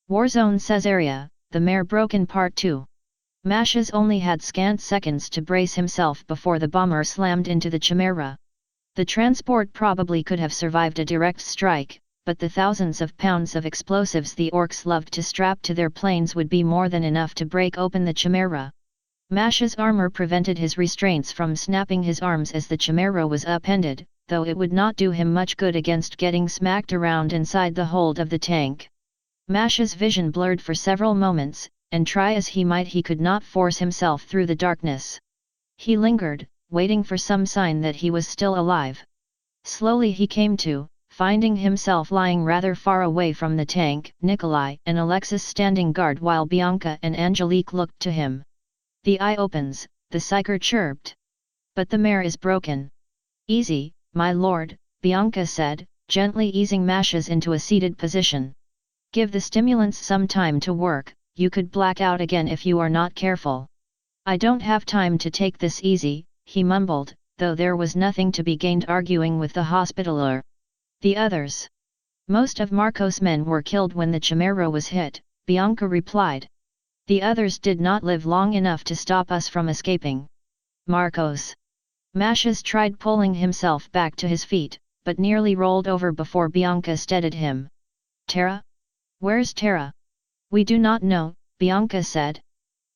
Warzone Caesaria, the Mare broken Part 2. Mashes only had scant seconds to brace himself before the bomber slammed into the Chimera. The transport probably could have survived a direct strike, but the thousands of pounds of explosives the orcs loved to strap to their planes would be more than enough to break open the Chimera. Mash's armor prevented his restraints from snapping his arms as the Chimera was upended, though it would not do him much good against getting smacked around inside the hold of the tank. Mash's vision blurred for several moments, and try as he might he could not force himself through the darkness. He lingered, waiting for some sign that he was still alive. Slowly he came to, finding himself lying rather far away from the tank, Nikolai and Alexis standing guard while Bianca and Angelique looked to him. "The eye opens," the psyker chirped. "But the mare is broken." "Easy, my lord," Bianca said, gently easing Mashes into a seated position. "Give the stimulants some time to work, you could black out again if you are not careful." "I don't have time to take this easy," he mumbled, though there was nothing to be gained arguing with the hospitaller. "The others?" "Most of Marcos' men were killed when the Chimera was hit," Bianca replied. "The others did not live long enough to stop us from escaping." "Marcos." Mashes tried pulling himself back to his feet, but nearly rolled over before Bianca steadied him. "Tara? Where's Tara?" "We do not know," Bianca said.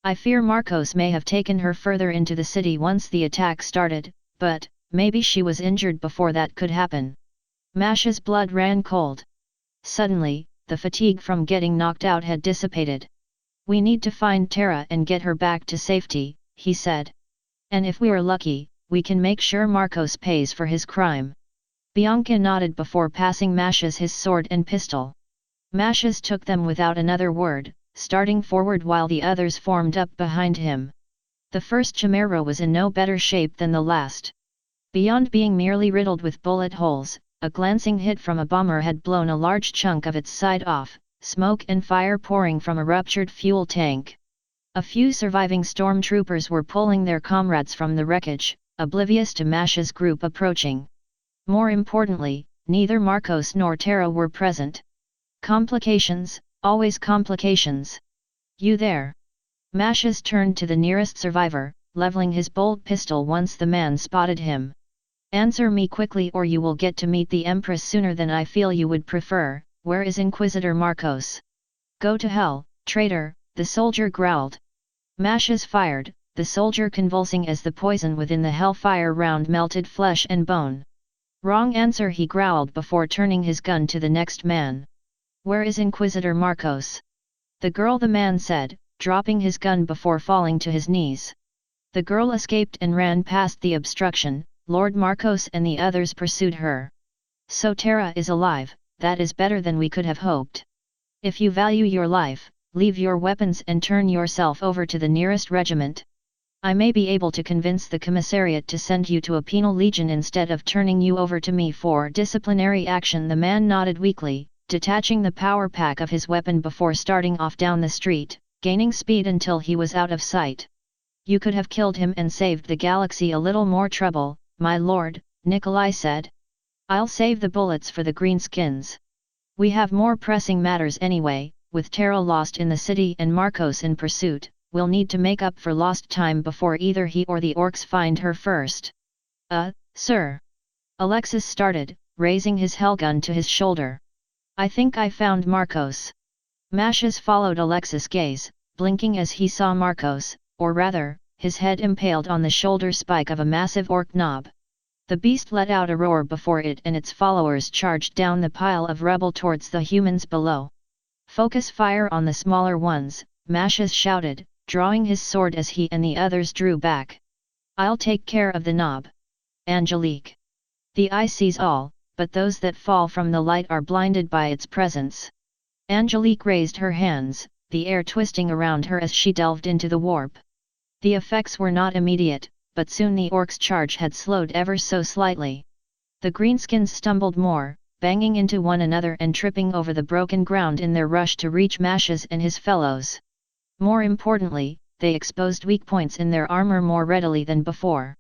"I fear Marcos may have taken her further into the city once the attack started, but maybe she was injured before that could happen." Mash's blood ran cold. Suddenly, the fatigue from getting knocked out had dissipated. "We need to find Tara and get her back to safety," he said. "And if we are lucky, we can make sure Marcos pays for his crime." Bianca nodded before passing Mashes his sword and pistol. Mashes took them without another word, starting forward while the others formed up behind him. The first Chimera was in no better shape than the last. Beyond being merely riddled with bullet holes, a glancing hit from a bomber had blown a large chunk of its side off, smoke and fire pouring from a ruptured fuel tank. A few surviving stormtroopers were pulling their comrades from the wreckage, oblivious to Mash's group approaching. More importantly, neither Marcos nor Tara were present. Complications, always complications. "You there?" Mashes turned to the nearest survivor, leveling his bolt pistol once the man spotted him. "Answer me quickly or you will get to meet the Empress sooner than I feel you would prefer. Where is Inquisitor Marcos?" "Go to hell, traitor," the soldier growled. Mashes fired, the soldier convulsing as the poison within the hellfire round melted flesh and bone. "Wrong answer," he growled before turning his gun to the next man. "Where is Inquisitor Marcos?" "The girl," the man said, dropping his gun before falling to his knees. "The girl escaped and ran past the obstruction. Lord Marcos and the others pursued her." "So Tara is alive, that is better than we could have hoped. If you value your life, leave your weapons and turn yourself over to the nearest regiment. I may be able to convince the commissariat to send you to a penal legion instead of turning you over to me for disciplinary action." The man nodded weakly, detaching the power pack of his weapon before starting off down the street, gaining speed until he was out of sight. "You could have killed him and saved the galaxy a little more trouble, my lord," Nikolai said. "I'll save the bullets for the greenskins. We have more pressing matters anyway. With Tara lost in the city and Marcos in pursuit, we'll need to make up for lost time before either he or the orcs find her first." Sir." Alexis started, raising his hellgun to his shoulder. "I think I found Marcos." Mashes followed Alexis' gaze, blinking as he saw Marcos, or rather, his head impaled on the shoulder spike of a massive orc knob. The beast let out a roar before it and its followers charged down the pile of rubble towards the humans below. "Focus fire on the smaller ones," Mashes shouted, drawing his sword as he and the others drew back. "I'll take care of the knob. Angelique." "The eye sees all, but those that fall from the light are blinded by its presence." Angelique raised her hands, the air twisting around her as she delved into the warp. The effects were not immediate, but soon the orcs' charge had slowed ever so slightly. The greenskins stumbled more, banging into one another and tripping over the broken ground in their rush to reach Mashes and his fellows. More importantly, they exposed weak points in their armor more readily than before.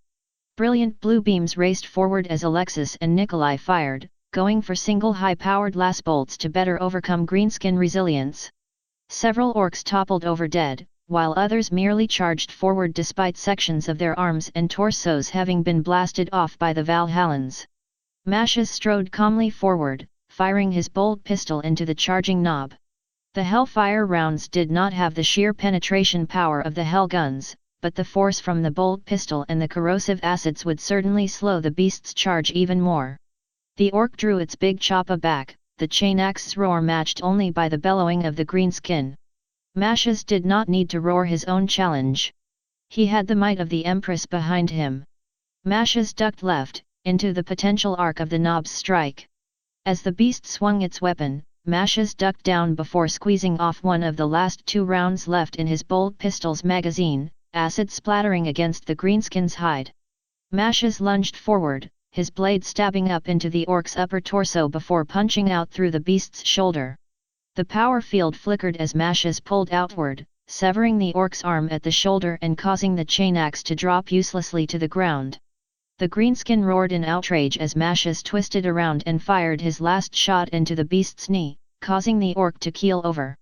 Brilliant blue beams raced forward as Alexis and Nikolai fired, going for single high-powered las bolts to better overcome greenskin resilience. Several orcs toppled over dead, while others merely charged forward despite sections of their arms and torsos having been blasted off by the Valhallans. Mashes strode calmly forward, firing his bolt pistol into the charging knob. The Hellfire rounds did not have the sheer penetration power of the Hell guns, but the force from the bolt pistol and the corrosive acids would certainly slow the beast's charge even more. The orc drew its big choppa back, the chain axe's roar matched only by the bellowing of the greenskin. Mashes did not need to roar his own challenge. He had the might of the Empress behind him. Mashes ducked left, into the potential arc of the knob's strike. As the beast swung its weapon, Mashes ducked down before squeezing off one of the last 2 rounds left in his bolt pistol's magazine, acid splattering against the greenskin's hide. Mashes lunged forward, his blade stabbing up into the orc's upper torso before punching out through the beast's shoulder. The power field flickered as Mashes pulled outward, severing the orc's arm at the shoulder and causing the chain axe to drop uselessly to the ground. The greenskin roared in outrage as Mashes twisted around and fired his last shot into the beast's knee, causing the orc to keel over.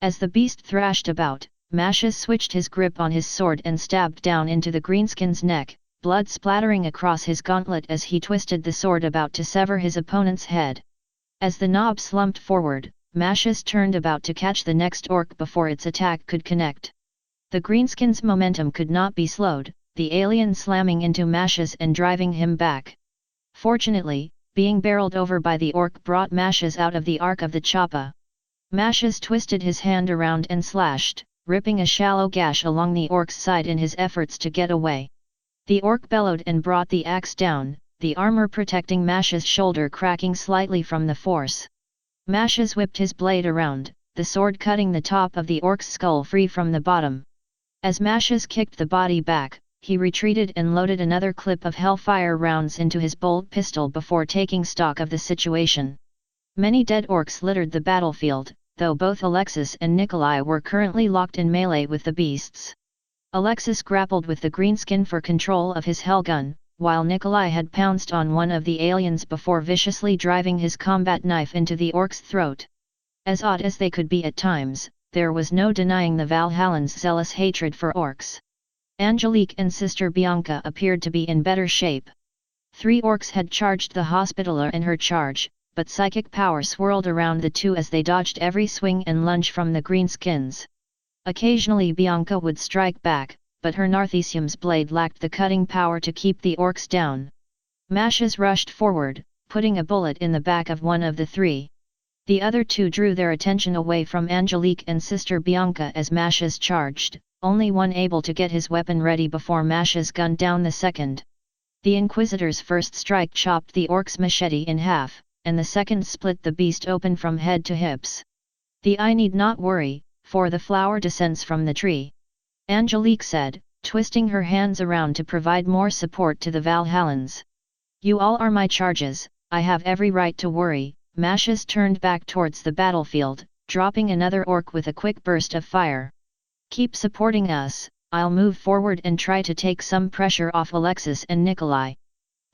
As the beast thrashed about, Mashes switched his grip on his sword and stabbed down into the greenskin's neck, blood splattering across his gauntlet as he twisted the sword about to sever his opponent's head. As the knob slumped forward, Mashes turned about to catch the next orc before its attack could connect. The greenskin's momentum could not be slowed, the alien slamming into Mashes and driving him back. Fortunately, being barreled over by the orc brought Mashes out of the arc of the choppa. Mashes twisted his hand around and slashed, ripping a shallow gash along the orc's side in his efforts to get away. The orc bellowed and brought the axe down, the armor protecting Mashes' shoulder cracking slightly from the force. Mashes whipped his blade around, the sword cutting the top of the orc's skull free from the bottom. As Mashes kicked the body back, he retreated and loaded another clip of Hellfire rounds into his bolt pistol before taking stock of the situation. Many dead orcs littered the battlefield, though both Alexis and Nikolai were currently locked in melee with the beasts. Alexis grappled with the greenskin for control of his hellgun, while Nikolai had pounced on one of the aliens before viciously driving his combat knife into the orc's throat. As odd as they could be at times, there was no denying the Valhallans' zealous hatred for orcs. Angelique and Sister Bianca appeared to be in better shape. 3 orcs had charged the Hospitaller in her charge, but psychic power swirled around the two as they dodged every swing and lunge from the greenskins. Occasionally Bianca would strike back, but her Narthesium's blade lacked the cutting power to keep the orcs down. Mashes rushed forward, putting a bullet in the back of one of the 3. The other 2 drew their attention away from Angelique and Sister Bianca as Mashes charged, only one able to get his weapon ready before Mashes gunned down the second. The Inquisitor's first strike chopped the orc's machete in half, and the second split the beast open from head to hips. The eye need not worry, for the flower descends from the tree, Angelique said, twisting her hands around to provide more support to the Valhallans. You all are my charges, I have every right to worry. Mashes turned back towards the battlefield, dropping another orc with a quick burst of fire. Keep supporting us, I'll move forward and try to take some pressure off Alexis and Nikolai.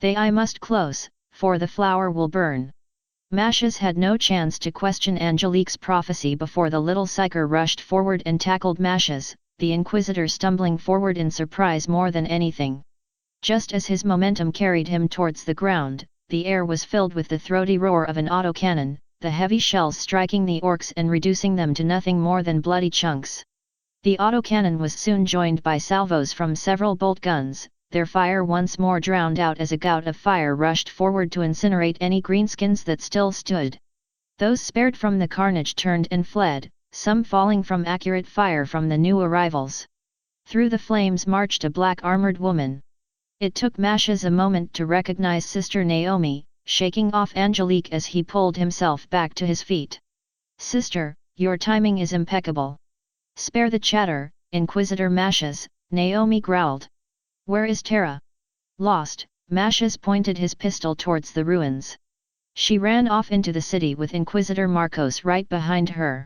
I must close, for the flower will burn. Mashes had no chance to question Angelique's prophecy before the little psyker rushed forward and tackled Mashes, the Inquisitor stumbling forward in surprise more than anything. Just as his momentum carried him towards the ground, the air was filled with the throaty roar of an autocannon, the heavy shells striking the orcs and reducing them to nothing more than bloody chunks. The autocannon was soon joined by salvos from several bolt guns, their fire once more drowned out as a gout of fire rushed forward to incinerate any greenskins that still stood. Those spared from the carnage turned and fled, some falling from accurate fire from the new arrivals. Through the flames marched a black-armored woman. It took Mashes a moment to recognize Sister Naomi, shaking off Angelique as he pulled himself back to his feet. Sister, your timing is impeccable. Spare the chatter, Inquisitor Mashes, Naomi growled. Where is Terra? Lost, Mashes pointed his pistol towards the ruins. She ran off into the city with Inquisitor Marcos right behind her.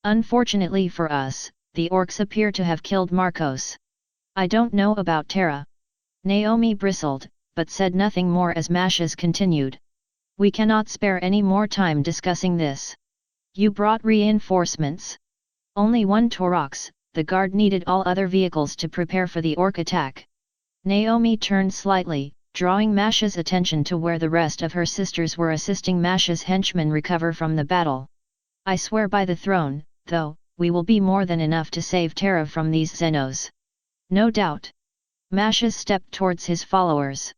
Unfortunately for us, the orcs appear to have killed Marcos. I don't know about Terra. Naomi bristled, but said nothing more as Mashes continued. We cannot spare any more time discussing this. You brought reinforcements? Only one Torox, the guard needed all other vehicles to prepare for the orc attack. Naomi turned slightly, drawing Masha's attention to where the rest of her sisters were assisting Masha's henchmen recover from the battle. I swear by the throne, though, we will be more than enough to save Terra from these Xenos. No doubt. Masha stepped towards his followers.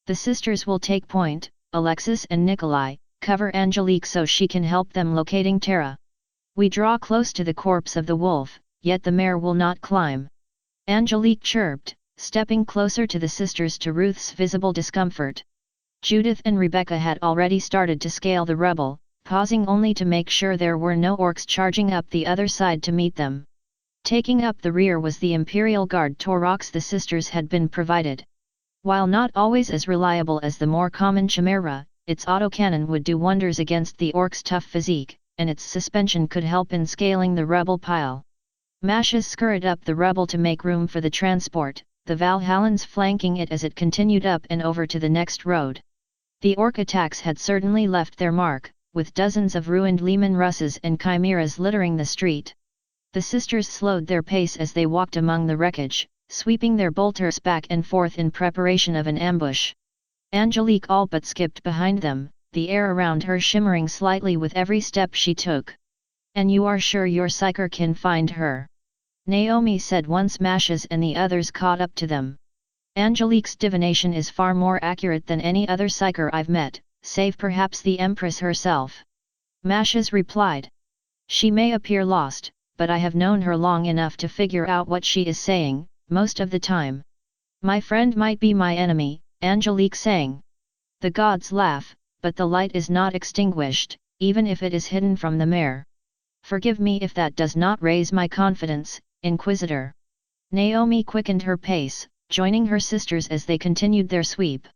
The sisters will take point, Alexis and Nikolai, cover Angelique so she can help them locating Terra. We draw close to the corpse of the wolf, yet the mare will not climb. Angelique chirped, stepping closer to the sisters to Ruth's visible discomfort. Judith and Rebecca had already started to scale the rubble, pausing only to make sure there were no orcs charging up the other side to meet them. Taking up the rear was the Imperial Guard Torox the sisters had been provided. While not always as reliable as the more common Chimera, its autocannon would do wonders against the orc's tough physique, and its suspension could help in scaling the rebel pile. Masha scurried up the rubble to make room for the transport, the Valhallans flanking it as it continued up and over to the next road. The orc attacks had certainly left their mark, with dozens of ruined Leman Russes and Chimeras littering the street. The sisters slowed their pace as they walked among the wreckage, sweeping their bolters back and forth in preparation of an ambush. Angelique all but skipped behind them, the air around her shimmering slightly with every step she took. "And you are sure your psyker can find her?" Naomi said once Masha's and the others caught up to them. "Angelique's divination is far more accurate than any other psyker I've met, save perhaps the Empress herself." Masha's replied. "She may appear lost, but I have known her long enough to figure out what she is saying, most of the time." "My friend might be my enemy," Angelique sang. "The gods laugh, but the light is not extinguished, even if it is hidden from the mare. Forgive me if that does not raise my confidence, Inquisitor." Naomi quickened her pace, joining her sisters as they continued their sweep.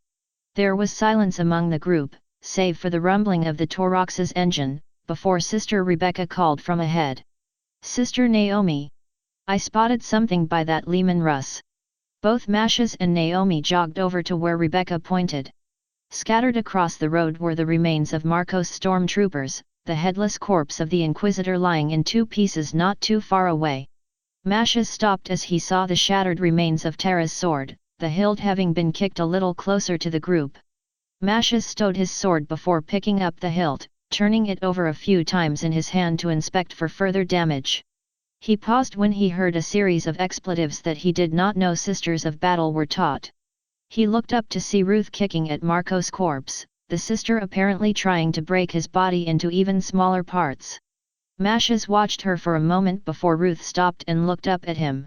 There was silence among the group, save for the rumbling of the Torox's engine, before Sister Rebecca called from ahead. "Sister Naomi! I spotted something by that Leman Russ." Both Masha's and Naomi jogged over to where Rebecca pointed. Scattered across the road were the remains of Marcos' stormtroopers, the headless corpse of the Inquisitor lying in two pieces not too far away. Masha stopped as he saw the shattered remains of Terra's sword, the hilt having been kicked a little closer to the group. Masha stowed his sword before picking up the hilt, turning it over a few times in his hand to inspect for further damage. He paused when he heard a series of expletives that he did not know Sisters of Battle were taught. He looked up to see Ruth kicking at Marcos' corpse, the sister apparently trying to break his body into even smaller parts. Masha's watched her for a moment before Ruth stopped and looked up at him.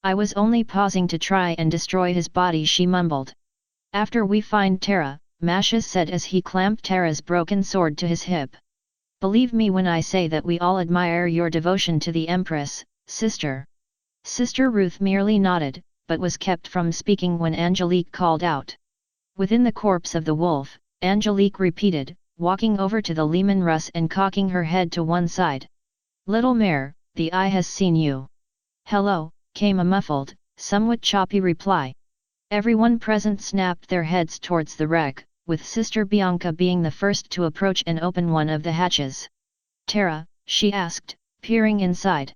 "I was only pausing to try and destroy his body," she mumbled. "After we find Terra," Masha said as he clamped Terra's broken sword to his hip. "Believe me when I say that we all admire your devotion to the Empress, sister." Sister Ruth merely nodded, but was kept from speaking when Angelique called out. Within the corpse of the wolf, Angelique repeated, walking over to the Leman Russ and cocking her head to one side. "Little mare, the eye has seen you." "Hello," came a muffled, somewhat choppy reply. Everyone present snapped their heads towards the wreck, with Sister Bianca being the first to approach and open one of the hatches. "Terra?" she asked, peering inside.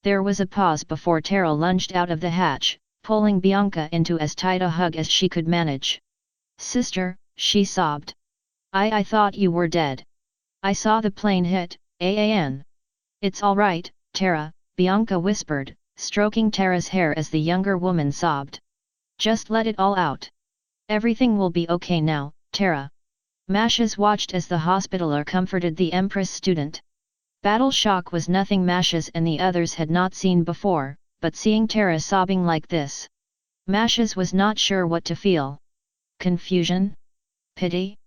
There was a pause before Terra lunged out of the hatch, pulling Bianca into as tight a hug as she could manage. "Sister," she sobbed. I thought you were dead. I saw the plane hit, Aan. "It's all right, Terra," Bianca whispered, stroking Terra's hair as the younger woman sobbed. "Just let it all out. Everything will be okay now, Terra." Masha's watched as the hospitaler comforted the Empress student. Battle shock was nothing Masha's and the others had not seen before, but seeing Terra sobbing like this, Masha's was not sure what to feel. Confusion? Pity?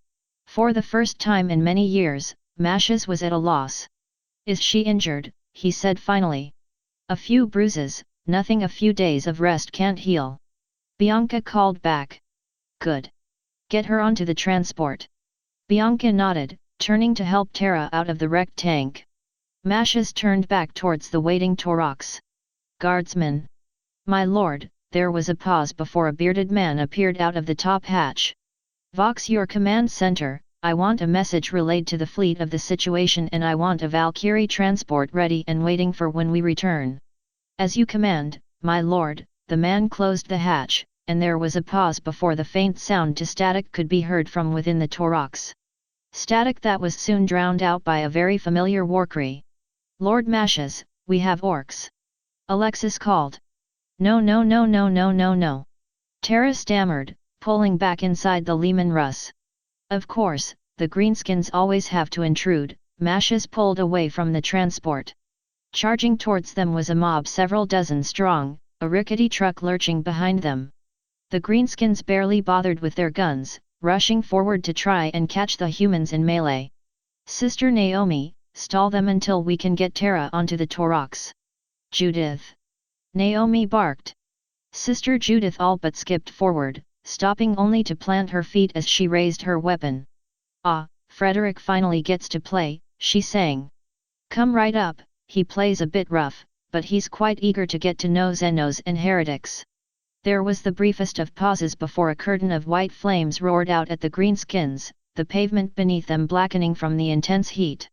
For the first time in many years, Masha's was at a loss. "Is she injured?" he said finally. "A few bruises, nothing a few days of rest can't heal." Bianca called back. "Good. Get her onto the transport." Bianca nodded, turning to help Terra out of the wrecked tank. Masha's turned back towards the waiting Torox. "Guardsman." "My lord," there was a pause before a bearded man appeared out of the top hatch. "Vox your command center," I want a message relayed to the fleet of the situation, and I want a Valkyrie transport ready and waiting for when we return. As you command, my lord. The man closed the hatch, and there was a pause before the faint sound to static could be heard from within the thorax. Static that was soon drowned out by a very familiar warcry. Lord Mashes, we have orcs. Alexis called. No no no no no no no. Tara stammered, pulling back inside the Lehman Russ. Of course, the greenskins always have to intrude. Mashes pulled away from the transport. Charging towards them was a mob several dozen strong, a rickety truck lurching behind them. The greenskins barely bothered with their guns, rushing forward to try and catch the humans in melee. Sister Naomi, stall them until we can get Tara onto the thorax. Judith. Naomi barked. Sister Judith all but skipped forward, stopping only to plant her feet as she raised her weapon. Ah, Frederick finally gets to play, she sang. Come right up, he plays a bit rough, but he's quite eager to get to know Xenos and heretics. There was the briefest of pauses before a curtain of white flames roared out at the greenskins, the pavement beneath them blackening from the intense heat.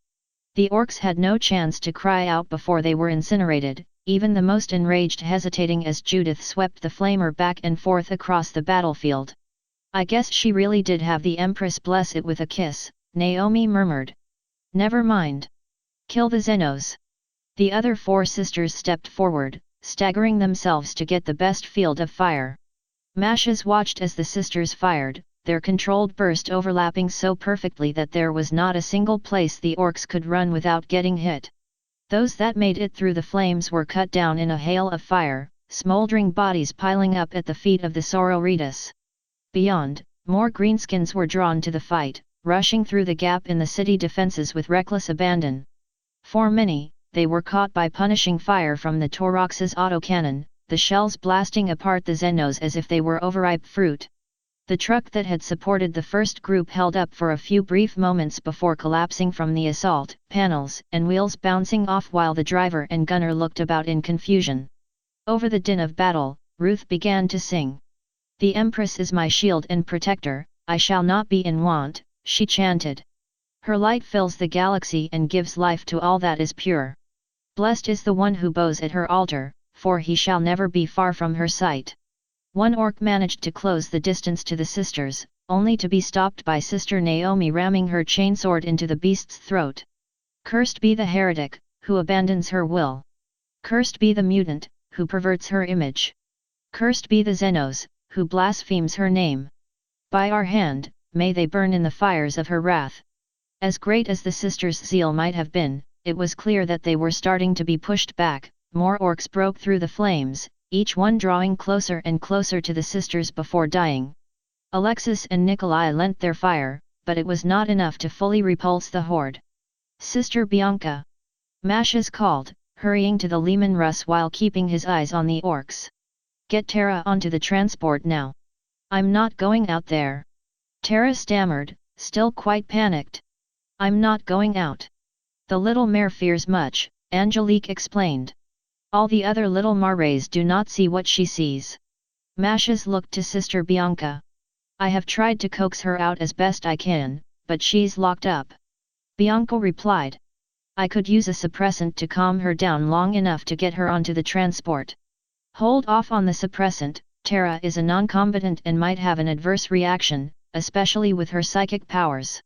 The orcs had no chance to cry out before they were incinerated, even the most enraged hesitating as Judith swept the flamer back and forth across the battlefield. I guess she really did have the Empress bless it with a kiss, Naomi murmured. Never mind. Kill the Xenos. The other four sisters stepped forward, staggering themselves to get the best field of fire. Mashes watched as the sisters fired, their controlled burst overlapping so perfectly that there was not a single place the orcs could run without getting hit. Those that made it through the flames were cut down in a hail of fire, smoldering bodies piling up at the feet of the Sororitas. Beyond, more greenskins were drawn to the fight, rushing through the gap in the city defenses with reckless abandon. For many, they were caught by punishing fire from the thorax's autocannon, the shells blasting apart the Xenos as if they were overripe fruit. The truck that had supported the first group held up for a few brief moments before collapsing from the assault, panels and wheels bouncing off while the driver and gunner looked about in confusion. Over the din of battle, Ruth began to sing. The Empress is my shield and protector, I shall not be in want, she chanted. Her light fills the galaxy and gives life to all that is pure. Blessed is the one who bows at her altar, for he shall never be far from her sight. One orc managed to close the distance to the sisters, only to be stopped by Sister Naomi ramming her chainsword into the beast's throat. Cursed be the heretic, who abandons her will. Cursed be the mutant, who perverts her image. Cursed be the Xenos, who blasphemes her name. By our hand, may they burn in the fires of her wrath. As great as the sisters' zeal might have been, it was clear that they were starting to be pushed back. More orcs broke through the flames, each one drawing closer and closer to the sisters before dying. Alexis and Nikolai lent their fire, but it was not enough to fully repulse the horde. Sister Bianca. Mashes called, hurrying to the Lehman Russ while keeping his eyes on the orcs. Get Tara onto the transport now. I'm not going out there. Tara stammered, still quite panicked. I'm not going out. The little mare fears much, Angelique explained. All the other little mares do not see what she sees. Mashes looked to Sister Bianca. I have tried to coax her out as best I can, but she's locked up. Bianca replied. I could use a suppressant to calm her down long enough to get her onto the transport. Hold off on the suppressant, Tara is a non-combatant and might have an adverse reaction, especially with her psychic powers.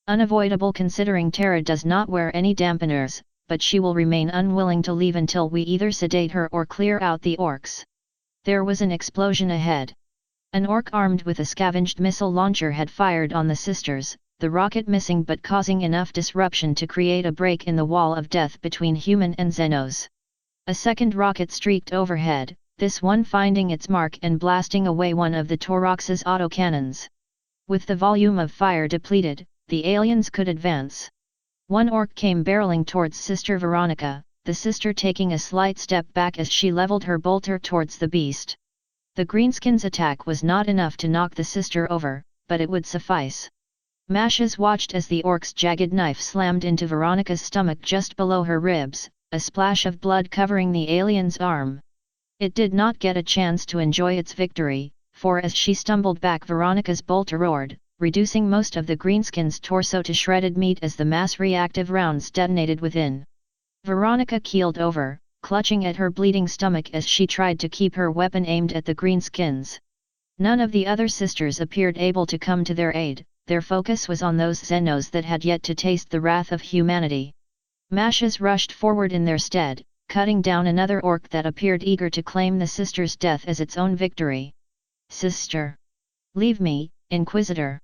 Unavoidable considering Tara does not wear any dampeners, but she will remain unwilling to leave until we either sedate her or clear out the orcs. There was an explosion ahead. An orc armed with a scavenged missile launcher had fired on the sisters, the rocket missing but causing enough disruption to create a break in the wall of death between human and Xenos. A second rocket streaked overhead, this one finding its mark and blasting away one of the thorax's autocannons. With the volume of fire depleted, the aliens could advance. One orc came barreling towards Sister Veronica, the sister taking a slight step back as she leveled her bolter towards the beast. The greenskin's attack was not enough to knock the sister over, but it would suffice. Mashes watched as the orc's jagged knife slammed into Veronica's stomach just below her ribs, a splash of blood covering the alien's arm. It did not get a chance to enjoy its victory, for as she stumbled back Veronica's bolter roared, reducing most of the greenskin's torso to shredded meat as the mass-reactive rounds detonated within. Veronica keeled over, clutching at her bleeding stomach as she tried to keep her weapon aimed at the greenskins. None of the other sisters appeared able to come to their aid, their focus was on those Xenos that had yet to taste the wrath of humanity. Mashes rushed forward in their stead, cutting down another orc that appeared eager to claim the sister's death as its own victory. "Sister! Leave me, Inquisitor!"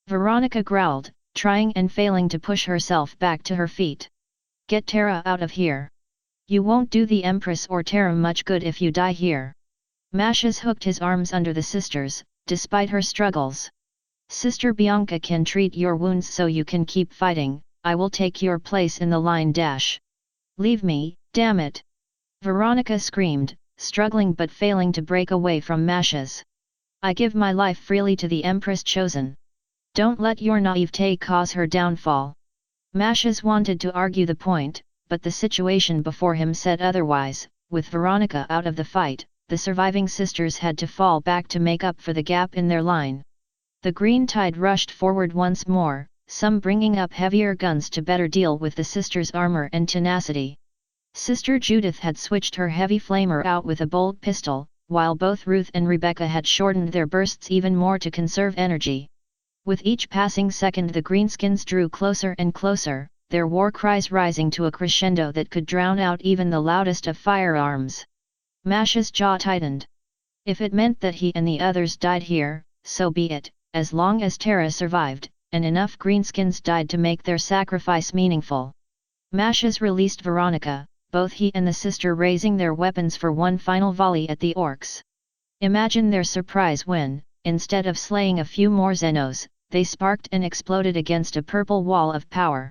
Veronica growled, trying and failing to push herself back to her feet. "Get Terra out of here! You won't do the Empress or Terra much good if you die here." Mashes hooked his arms under the sisters, despite her struggles. "Sister Bianca can treat your wounds so you can keep fighting, I will take your place in the line dash. Leave me, damn it!" Veronica screamed, struggling but failing to break away from Mashes. "I give my life freely to the Empress chosen. Don't let your naivete cause her downfall." Mashes wanted to argue the point, but the situation before him said otherwise. With Veronica out of the fight, the surviving sisters had to fall back to make up for the gap in their line. The green tide rushed forward once more, some bringing up heavier guns to better deal with the sisters' armor and tenacity. Sister Judith had switched her heavy flamer out with a bolt pistol, while both Ruth and Rebecca had shortened their bursts even more to conserve energy. With each passing second the greenskins drew closer and closer, their war cries rising to a crescendo that could drown out even the loudest of firearms. Mash's jaw tightened. If it meant that he and the others died here, so be it, as long as Terra survived, and enough greenskins died to make their sacrifice meaningful. Mashes released Veronica, both he and the sister raising their weapons for one final volley at the orcs. Imagine their surprise when, instead of slaying a few more Xenos, they sparked and exploded against a purple wall of power.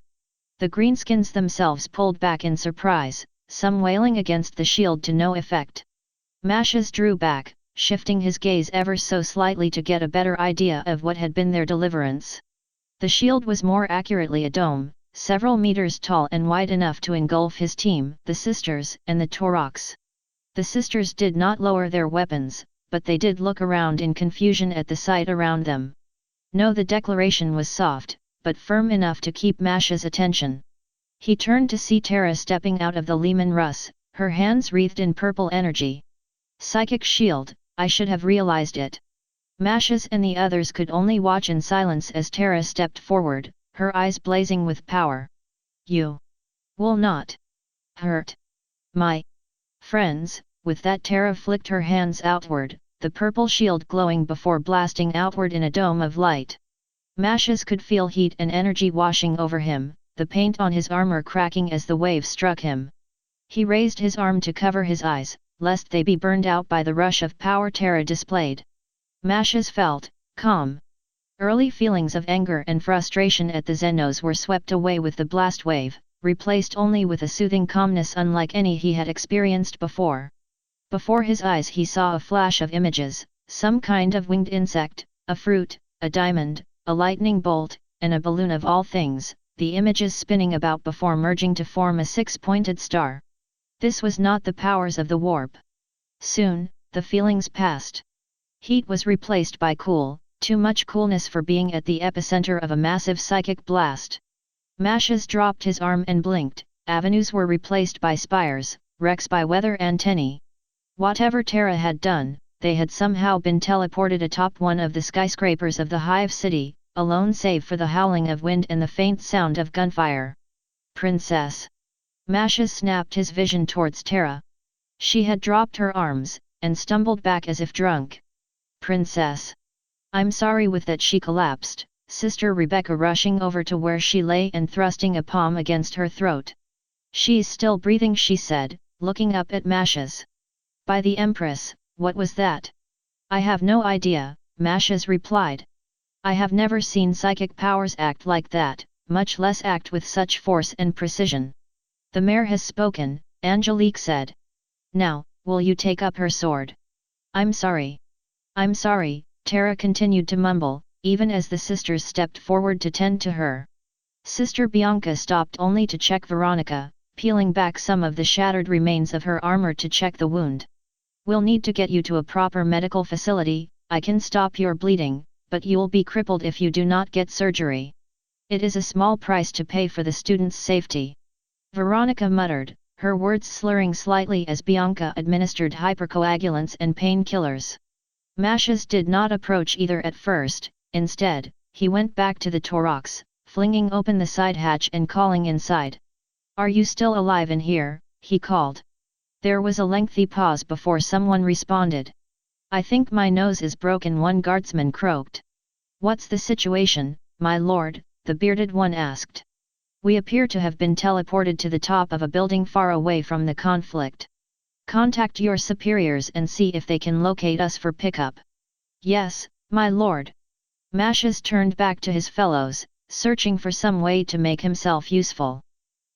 The greenskins themselves pulled back in surprise, some wailing against the shield to no effect. Mashes drew back, shifting his gaze ever so slightly to get a better idea of what had been their deliverance. The shield was more accurately a dome, several meters tall and wide enough to engulf his team, the sisters and the Taurox. The sisters did not lower their weapons, but they did look around in confusion at the sight around them. No, the declaration was soft, but firm enough to keep Mash's attention. He turned to see Terra stepping out of the Lehman Russ, her hands wreathed in purple energy. Psychic shield, I should have realized it. Mash's and the others could only watch in silence as Terra stepped forward, her eyes blazing with power. "You will not hurt my friends." With that Terra flicked her hands outward, the purple shield glowing before blasting outward in a dome of light. Mashes could feel heat and energy washing over him, the paint on his armor cracking as the wave struck him. He raised his arm to cover his eyes, lest they be burned out by the rush of power Terra displayed. Mashes felt calm. Early feelings of anger and frustration at the Xenos were swept away with the blast wave, replaced only with a soothing calmness unlike any he had experienced before. Before his eyes he saw a flash of images, some kind of winged insect, a fruit, a diamond, a lightning bolt, and a balloon of all things, the images spinning about before merging to form a six-pointed star. This was not the powers of the warp. Soon, the feelings passed. Heat was replaced by cool, too much coolness for being at the epicenter of a massive psychic blast. Mashes dropped his arm and blinked, avenues were replaced by spires, wrecks by weather antennae. Whatever Terra had done, they had somehow been teleported atop one of the skyscrapers of the Hive City, alone save for the howling of wind and the faint sound of gunfire. "Princess!" Mashes snapped his vision towards Terra. She had dropped her arms, and stumbled back as if drunk. "Princess! I'm sorry." With that she collapsed, Sister Rebecca rushing over to where she lay and thrusting a palm against her throat. "She's still breathing," she said, looking up at Mashes. "By the Empress, what was that?" "I have no idea," Mashes replied. "I have never seen psychic powers act like that, much less act with such force and precision." "The Mare has spoken," Angelique said. "Now, will you take up her sword?" "I'm sorry. I'm sorry," Terra continued to mumble, even as the sisters stepped forward to tend to her. Sister Bianca stopped only to check Veronica, peeling back some of the shattered remains of her armor to check the wound. "We'll need to get you to a proper medical facility. I can stop your bleeding, but you'll be crippled if you do not get surgery. It is a small price to pay for the student's safety. Veronica muttered, her words slurring slightly as Bianca administered hypercoagulants and painkillers. Mashes did not approach either at first. Instead, he went back to the thorax, flinging open the side hatch and calling inside. "Are you still alive in here?" he called. There was a lengthy pause before someone responded. "I think my nose is broken," one guardsman croaked. "What's the situation, my lord?" the bearded one asked. "We appear to have been teleported to the top of a building far away from the conflict. Contact your superiors and see if they can locate us for pickup." "Yes, my lord." Mashes turned back to his fellows, searching for some way to make himself useful.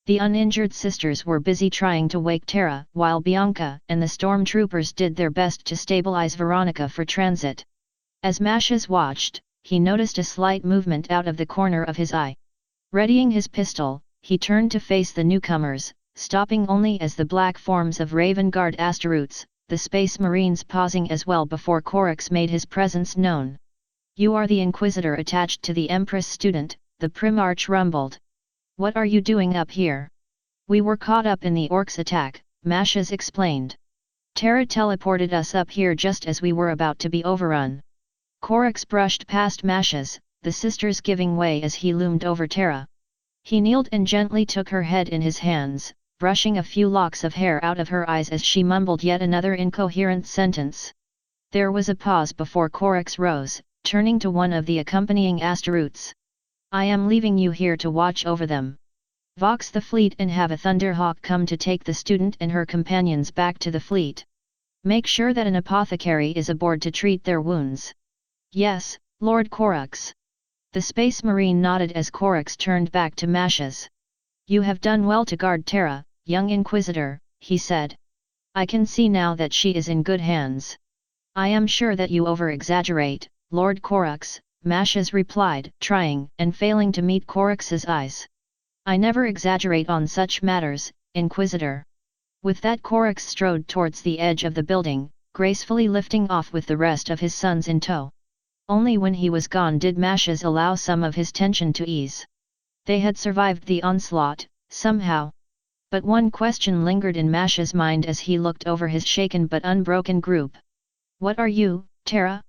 The uninjured sisters were busy trying to wake Tara, while Bianca and the stormtroopers did their best to stabilize Veronica for transit. As Mashes watched, he noticed a slight movement out of the corner of his eye. Readying his pistol, he turned to face the newcomers, stopping only as the black forms of Raven Guard Asteroids, the Space Marines pausing as well before Corax made his presence known. "You are the Inquisitor attached to the Empress student," the Primarch rumbled. "What are you doing up here?" "We were caught up in the Orcs' attack," Mashes explained. "Tara teleported us up here just as we were about to be overrun." Corax brushed past Mashes, the sisters giving way as he loomed over Tara. He kneeled and gently took her head in his hands, brushing a few locks of hair out of her eyes as she mumbled yet another incoherent sentence. There was a pause before Corax rose, turning to one of the accompanying asteroids. "I am leaving you here to watch over them. Vox the fleet and have a Thunderhawk come to take the student and her companions back to the fleet. Make sure that an apothecary is aboard to treat their wounds." "Yes, Lord Corax." The Space Marine nodded as Corax turned back to Mashes. "You have done well to guard Tara, young Inquisitor," he said. "I can see now that she is in good hands." "I am sure that you over-exaggerate, Lord Corax," Mashes replied, trying and failing to meet Corax's eyes. "I never exaggerate on such matters, Inquisitor." With that Corax strode towards the edge of the building, gracefully lifting off with the rest of his sons in tow. Only when he was gone did Mashes allow some of his tension to ease. They had survived the onslaught, somehow. But one question lingered in Mashes' mind as he looked over his shaken but unbroken group. "What are you, Tara?"